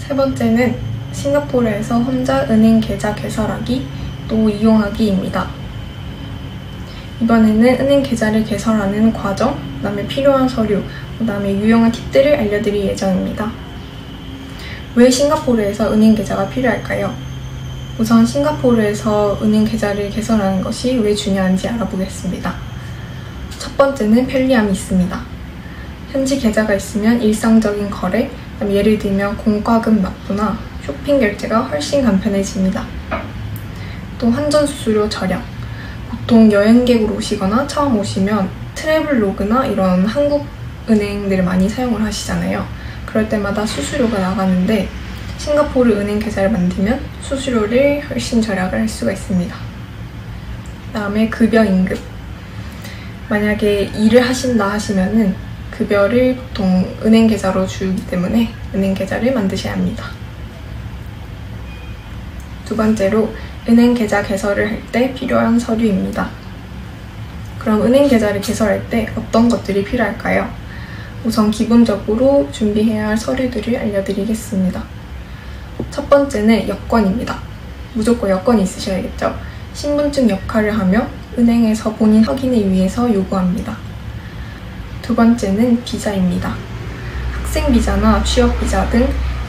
세 번째는 싱가포르에서 혼자 은행 계좌 개설하기 또 이용하기입니다. 이번에는 은행 계좌를 개설하는 과정, 그다음에 필요한 서류, 그다음에 유용한 팁들을 알려드릴 예정입니다. 왜 싱가포르에서 은행 계좌가 필요할까요? 우선 싱가포르에서 은행 계좌를 개설하는 것이 왜 중요한지 알아보겠습니다. 첫 번째는 편리함이 있습니다. 현지 계좌가 있으면 일상적인 거래, 예를 들면 공과금 납부나 쇼핑 결제가 훨씬 간편해집니다. 또 환전 수수료 절약. 보통 여행객으로 오시거나 처음 오시면 트래블로그나 이런 한국 은행들을 많이 사용을 하시잖아요. 그럴 때마다 수수료가 나가는데 싱가포르 은행 계좌를 만들면 수수료를 훨씬 절약을 할 수가 있습니다. 그다음에 급여 임금. 만약에 일을 하신다 하시면은 급여를 보통 은행 계좌로 주기 때문에 은행 계좌를 만드셔야 합니다. 두 번째로 은행 계좌 개설을 할 때 필요한 서류입니다. 그럼 은행 계좌를 개설할 때 어떤 것들이 필요할까요? 우선 기본적으로 준비해야 할 서류들을 알려드리겠습니다. 첫 번째는 여권입니다. 무조건 여권이 있으셔야겠죠. 신분증 역할을 하며 은행에서 본인 확인을 위해서 요구합니다. 두 번째는 비자입니다. 학생 비자나 취업 비자 등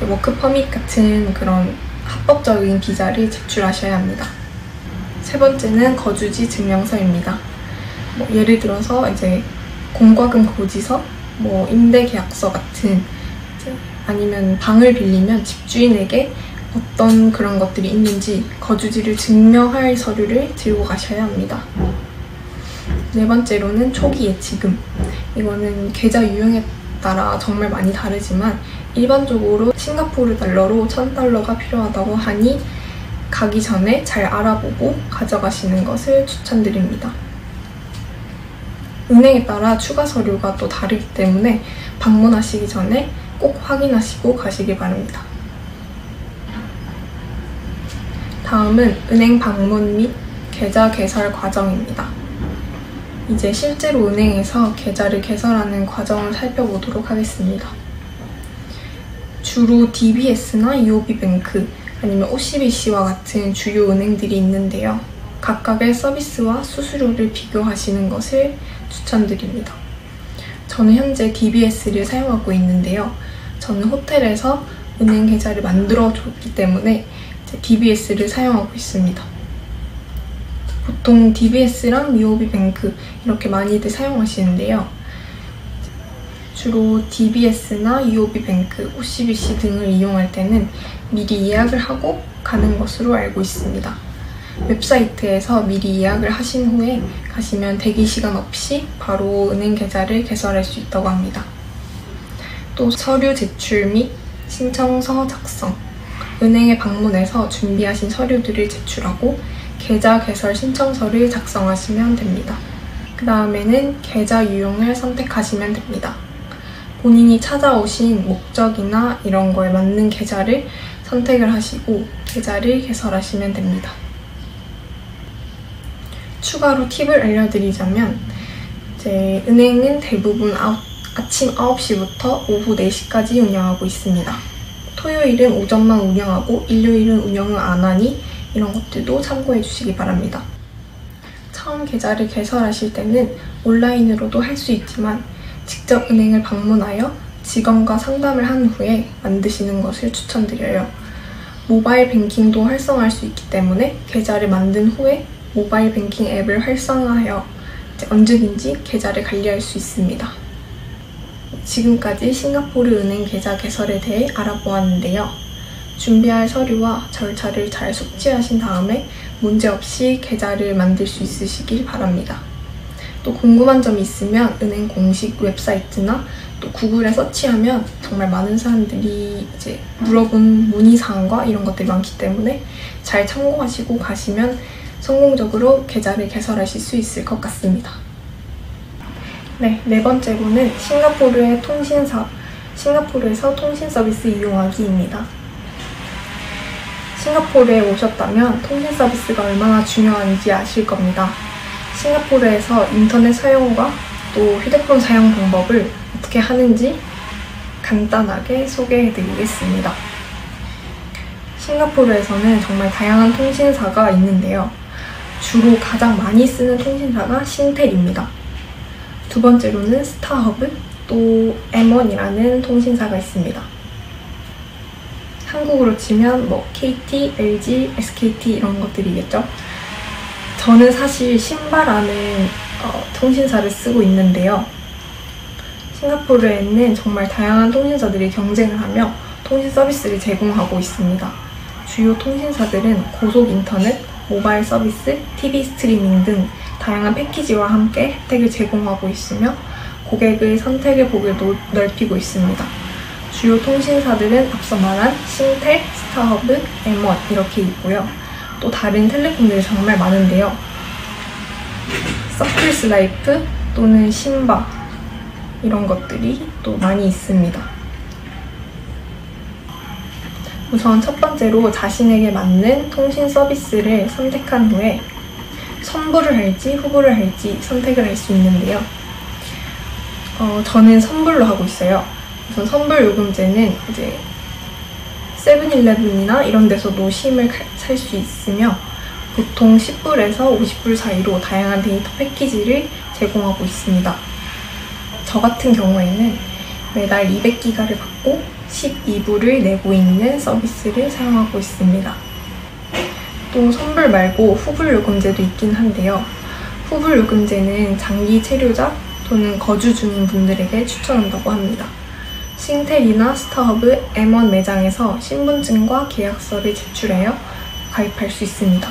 워크 퍼밋 같은 그런 합법적인 비자를 제출하셔야 합니다. 세 번째는 거주지 증명서입니다. 예를 들어서 이제 공과금 고지서, 임대 계약서 같은 아니면 방을 빌리면 집주인에게 어떤 그런 것들이 있는지 거주지를 증명할 서류를 들고 가셔야 합니다. 네 번째로는 초기 예치금. 이거는 계좌 유형에 따라 정말 많이 다르지만 일반적으로 싱가포르 달러로 1000달러가 필요하다고 하니 가기 전에 잘 알아보고 가져가시는 것을 추천드립니다. 은행에 따라 추가 서류가 또 다르기 때문에 방문하시기 전에 꼭 확인하시고 가시길 바랍니다. 다음은 은행 방문 및 계좌 개설 과정입니다. 이제 실제로 은행에서 계좌를 개설하는 과정을 살펴보도록 하겠습니다. 주로 DBS나 UOB뱅크 아니면 OCBC와 같은 주요 은행들이 있는데요. 각각의 서비스와 수수료를 비교하시는 것을 추천드립니다. 저는 현재 DBS를 사용하고 있는데요. 저는 호텔에서 은행 계좌를 만들어 줬기 때문에 DBS를 사용하고 있습니다. 보통 DBS랑 UOB뱅크 이렇게 많이들 사용하시는데요. 주로 DBS나 UOB뱅크, OCBC 등을 이용할 때는 미리 예약을 하고 가는 것으로 알고 있습니다. 웹사이트에서 미리 예약을 하신 후에 가시면 대기 시간 없이 바로 은행 계좌를 개설할 수 있다고 합니다. 또 서류 제출 및 신청서 작성, 은행에 방문해서 준비하신 서류들을 제출하고 계좌 개설 신청서를 작성하시면 됩니다. 그 다음에는 계좌 유형을 선택하시면 됩니다. 본인이 찾아오신 목적이나 이런 거에 맞는 계좌를 선택을 하시고 계좌를 개설하시면 됩니다. 추가로 팁을 알려드리자면 이제 은행은 대부분 아침 9시부터 오후 4시까지 운영하고 있습니다. 토요일은 오전만 운영하고 일요일은 운영을 안 하니 이런 것들도 참고해 주시기 바랍니다. 처음 계좌를 개설하실 때는 온라인으로도 할 수 있지만 직접 은행을 방문하여 직원과 상담을 한 후에 만드시는 것을 추천드려요. 모바일 뱅킹도 활성화할 수 있기 때문에 계좌를 만든 후에 모바일 뱅킹 앱을 활성화하여 언제든지 계좌를 관리할 수 있습니다. 지금까지 싱가포르 은행 계좌 개설에 대해 알아보았는데요. 준비할 서류와 절차를 잘 숙지하신 다음에 문제없이 계좌를 만들 수 있으시길 바랍니다. 또 궁금한 점이 있으면 은행 공식 웹사이트나 또 구글에 서치하면 정말 많은 사람들이 이제 물어본 문의사항과 이런 것들이 많기 때문에 잘 참고하시고 가시면 성공적으로 계좌를 개설하실 수 있을 것 같습니다. 네 번째로는 싱가포르의 싱가포르에서 통신 서비스 이용하기입니다. 싱가포르에 오셨다면 통신 서비스가 얼마나 중요한지 아실 겁니다. 싱가포르에서 인터넷 사용과 또 휴대폰 사용 방법을 어떻게 하는지 간단하게 소개해드리겠습니다. 싱가포르에서는 정말 다양한 통신사가 있는데요. 주로 가장 많이 쓰는 통신사가 신텔입니다. 두 번째로는 스타허브, 또 M1이라는 통신사가 있습니다. 한국으로 치면 KT, LG, SKT 이런 것들이겠죠. 저는 사실 신바라는 통신사를 쓰고 있는데요. 싱가포르에는 정말 다양한 통신사들이 경쟁을 하며 통신 서비스를 제공하고 있습니다. 주요 통신사들은 고속 인터넷, 모바일 서비스, TV 스트리밍 등 다양한 패키지와 함께 혜택을 제공하고 있으며 고객의 선택의 폭을 넓히고 있습니다. 주요 통신사들은 앞서 말한 신텔, 스타허브, M1 이렇게 있고요. 또 다른 텔레콤들이 정말 많은데요. 서클스 라이프 또는 신바 이런 것들이 또 많이 있습니다. 우선 첫 번째로 자신에게 맞는 통신 서비스를 선택한 후에 선불을 할지 후불을 할지 선택을 할 수 있는데요. 저는 선불로 하고 있어요. 우선 선불 요금제는 이제 세븐일레븐이나 이런 데서도 심을 살 수 있으며 보통 10불에서 50불 사이로 다양한 데이터 패키지를 제공하고 있습니다. 저 같은 경우에는 매달 200기가를 받고 12불을 내고 있는 서비스를 사용하고 있습니다. 또 선불 말고 후불 요금제도 있긴 한데요. 후불 요금제는 장기 체류자 또는 거주 중인 분들에게 추천한다고 합니다. 신텔이나 스타허브, M1 매장에서 신분증과 계약서를 제출하여 가입할 수 있습니다.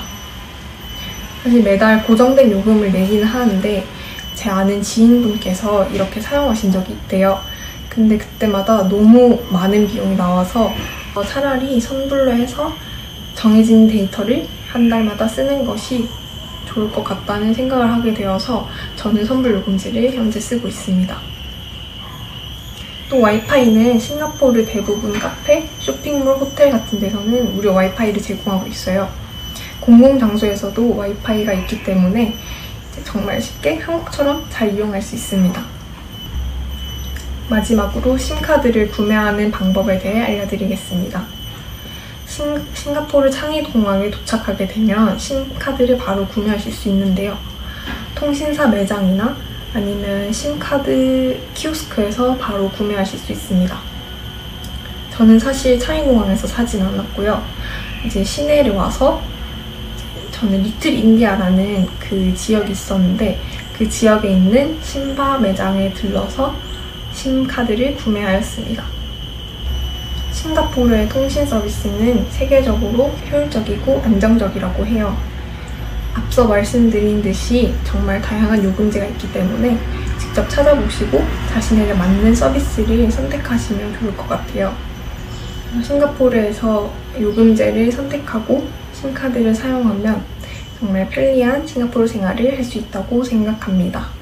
사실 매달 고정된 요금을 내기는 하는데 제 아는 지인분께서 이렇게 사용하신 적이 있대요. 근데 그때마다 너무 많은 비용이 나와서 차라리 선불로 해서 정해진 데이터를 한 달마다 쓰는 것이 좋을 것 같다는 생각을 하게 되어서 저는 선불 요금제를 현재 쓰고 있습니다. 또 와이파이는 싱가포르 대부분 카페, 쇼핑몰, 호텔 같은 데서는 무료 와이파이를 제공하고 있어요. 공공장소에서도 와이파이가 있기 때문에 정말 쉽게 한국처럼 잘 이용할 수 있습니다. 마지막으로 심카드를 구매하는 방법에 대해 알려드리겠습니다. 싱가포르 창이 공항에 도착하게 되면 심카드를 바로 구매하실 수 있는데요. 통신사 매장이나 아니면 심카드 키오스크에서 바로 구매하실 수 있습니다. 저는 사실 창의공항에서 사진 않았고요. 이제 시내를 와서 저는 리틀 인디아라는 그 지역이 있었는데 그 지역에 있는 신바 매장에 들러서 심카드를 구매하였습니다. 싱가포르의 통신 서비스는 세계적으로 효율적이고 안정적이라고 해요. 앞서 말씀드린 듯이 정말 다양한 요금제가 있기 때문에 직접 찾아보시고 자신에게 맞는 서비스를 선택하시면 좋을 것 같아요. 싱가포르에서 요금제를 선택하고 심카드를 사용하면 정말 편리한 싱가포르 생활을 할 수 있다고 생각합니다.